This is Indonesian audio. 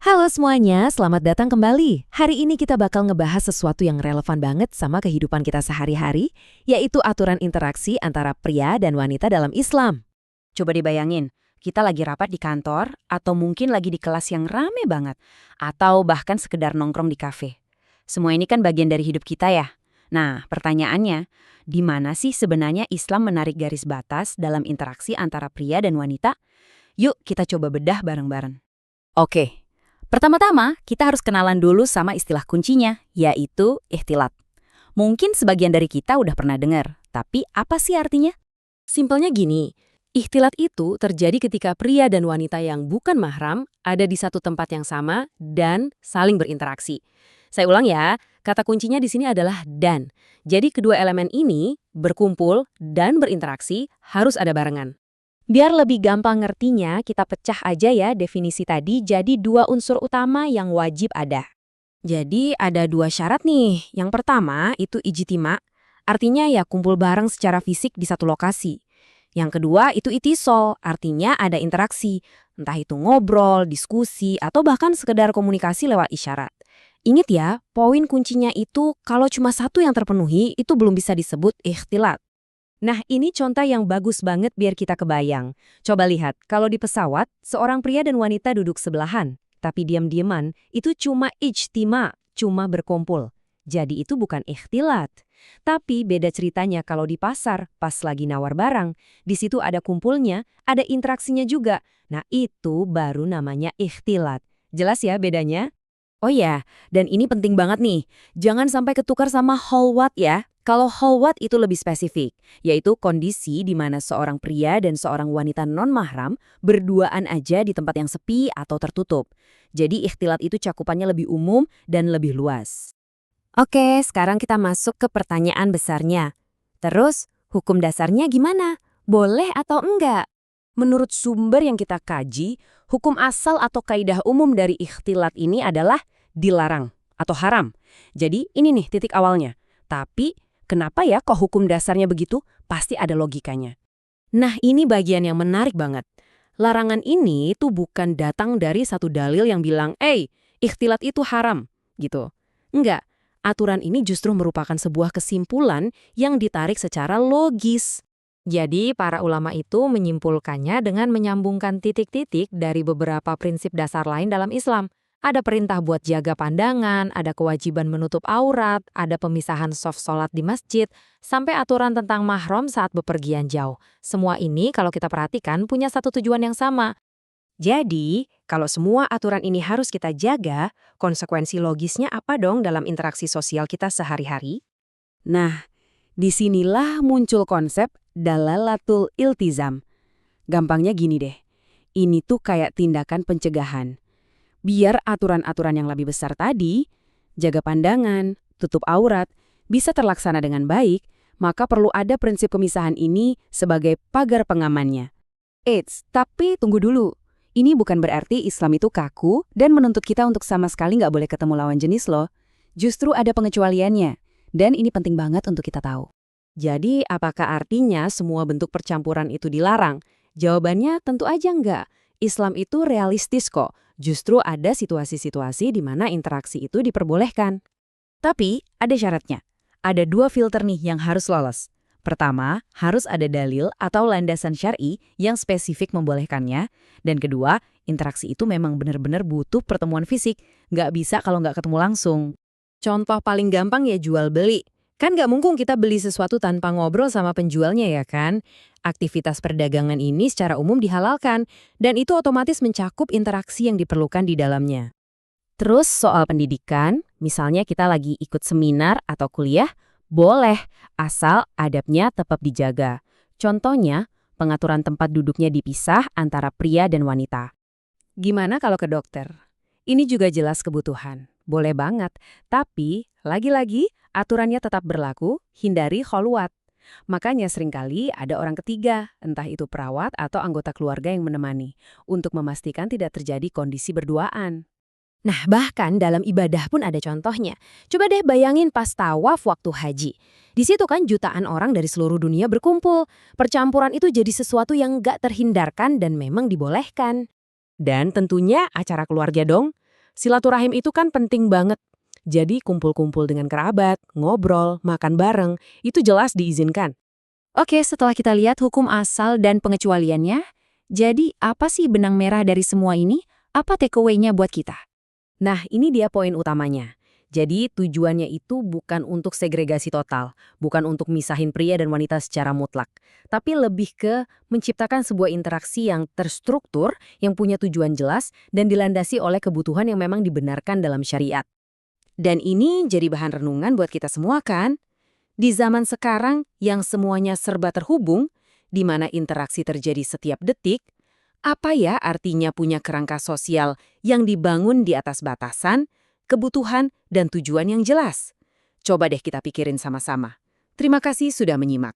Halo semuanya, selamat datang kembali. Hari ini kita bakal ngebahas sesuatu yang relevan banget sama kehidupan kita sehari-hari, yaitu aturan interaksi antara pria dan wanita dalam Islam. Coba dibayangin, kita lagi rapat di kantor, atau mungkin lagi di kelas yang rame banget, atau bahkan sekedar nongkrong di kafe. Semua ini kan bagian dari hidup kita ya. Nah, pertanyaannya, di mana sih sebenarnya Islam menarik garis batas dalam interaksi antara pria dan wanita? Yuk kita coba bedah bareng-bareng. Oke, pertama-tama kita harus kenalan dulu sama istilah kuncinya, yaitu ikhtilat. Mungkin sebagian dari kita udah pernah dengar, tapi apa sih artinya? Simpelnya gini, ikhtilat itu terjadi ketika pria dan wanita yang bukan mahram ada di satu tempat yang sama dan saling berinteraksi. Saya ulang ya, kata kuncinya di sini adalah dan. Jadi kedua elemen ini berkumpul dan berinteraksi harus ada barengan. Biar lebih gampang ngertinya, kita pecah aja ya definisi tadi jadi dua unsur utama yang wajib ada. Jadi ada dua syarat nih. Yang pertama itu ijtima, artinya ya kumpul bareng secara fisik di satu lokasi. Yang kedua itu itisol, artinya ada interaksi, entah itu ngobrol, diskusi, atau bahkan sekedar komunikasi lewat isyarat. Ingat ya, poin kuncinya itu kalau cuma satu yang terpenuhi, itu belum bisa disebut ikhtilat. Nah, ini contoh yang bagus banget biar kita kebayang. Coba lihat, kalau di pesawat, seorang pria dan wanita duduk sebelahan. Tapi diam-diaman, itu cuma ijtima, cuma berkumpul. Jadi itu bukan ikhtilat. Tapi beda ceritanya kalau di pasar, pas lagi nawar barang. Di situ ada kumpulnya, ada interaksinya juga. Nah, itu baru namanya ikhtilat. Jelas ya bedanya? Oh ya, dan ini penting banget nih. Jangan sampai ketukar sama kholwat ya. Kalau kholwat itu lebih spesifik, yaitu kondisi di mana seorang pria dan seorang wanita non-mahram berduaan aja di tempat yang sepi atau tertutup. Jadi ikhtilat itu cakupannya lebih umum dan lebih luas. Oke, sekarang kita masuk ke pertanyaan besarnya. Terus, hukum dasarnya gimana? Boleh atau enggak? Menurut sumber yang kita kaji, hukum asal atau kaidah umum dari ikhtilat ini adalah dilarang atau haram. Jadi ini nih titik awalnya. Tapi kenapa ya kok hukum dasarnya begitu? Pasti ada logikanya. Nah, ini bagian yang menarik banget. Larangan ini tuh bukan datang dari satu dalil yang bilang, ikhtilat itu haram, gitu. Enggak, aturan ini justru merupakan sebuah kesimpulan yang ditarik secara logis. Jadi, para ulama itu menyimpulkannya dengan menyambungkan titik-titik dari beberapa prinsip dasar lain dalam Islam. Ada perintah buat jaga pandangan, ada kewajiban menutup aurat, ada pemisahan shaf sholat di masjid, sampai aturan tentang mahram saat bepergian jauh. Semua ini kalau kita perhatikan punya satu tujuan yang sama. Jadi, kalau semua aturan ini harus kita jaga, konsekuensi logisnya apa dong dalam interaksi sosial kita sehari-hari? Nah, disinilah muncul konsep dalalatul iltizam. Gampangnya gini deh, ini tuh kayak tindakan pencegahan. Biar aturan-aturan yang lebih besar tadi, jaga pandangan, tutup aurat, bisa terlaksana dengan baik, maka perlu ada prinsip pemisahan ini sebagai pagar pengamannya. Eits, tapi tunggu dulu. Ini bukan berarti Islam itu kaku dan menuntut kita untuk sama sekali nggak boleh ketemu lawan jenis loh. Justru ada pengecualiannya, dan ini penting banget untuk kita tahu. Jadi, apakah artinya semua bentuk percampuran itu dilarang? Jawabannya tentu aja enggak. Islam itu realistis kok. Justru ada situasi-situasi di mana interaksi itu diperbolehkan. Tapi, ada syaratnya. Ada dua filter nih yang harus lolos. Pertama, harus ada dalil atau landasan syar'i yang spesifik membolehkannya. Dan kedua, interaksi itu memang benar-benar butuh pertemuan fisik. Nggak bisa kalau nggak ketemu langsung. Contoh paling gampang ya jual beli. Kan nggak mungkin kita beli sesuatu tanpa ngobrol sama penjualnya ya kan? Aktivitas perdagangan ini secara umum dihalalkan, dan itu otomatis mencakup interaksi yang diperlukan di dalamnya. Terus soal pendidikan, misalnya kita lagi ikut seminar atau kuliah, boleh, asal adabnya tetap dijaga. Contohnya, pengaturan tempat duduknya dipisah antara pria dan wanita. Gimana kalau ke dokter? Ini juga jelas kebutuhan. Boleh banget, tapi lagi-lagi aturannya tetap berlaku, hindari kholwat. Makanya seringkali ada orang ketiga, entah itu perawat atau anggota keluarga yang menemani, untuk memastikan tidak terjadi kondisi berduaan. Nah, bahkan dalam ibadah pun ada contohnya. Coba deh bayangin pas tawaf waktu haji. Di situ kan jutaan orang dari seluruh dunia berkumpul. Percampuran itu jadi sesuatu yang gak terhindarkan dan memang dibolehkan. Dan tentunya acara keluarga dong. Silaturahim itu kan penting banget. Jadi kumpul-kumpul dengan kerabat, ngobrol, makan bareng, itu jelas diizinkan. Oke, setelah kita lihat hukum asal dan pengecualiannya, jadi apa sih benang merah dari semua ini? Apa takeaway-nya buat kita? Nah, ini dia poin utamanya. Jadi tujuannya itu bukan untuk segregasi total, bukan untuk misahin pria dan wanita secara mutlak, tapi lebih ke menciptakan sebuah interaksi yang terstruktur, yang punya tujuan jelas, dan dilandasi oleh kebutuhan yang memang dibenarkan dalam syariat. Dan ini jadi bahan renungan buat kita semua kan? Di zaman sekarang yang semuanya serba terhubung, di mana interaksi terjadi setiap detik, apa ya artinya punya kerangka sosial yang dibangun di atas batasan, kebutuhan, dan tujuan yang jelas? Coba deh kita pikirin sama-sama. Terima kasih sudah menyimak.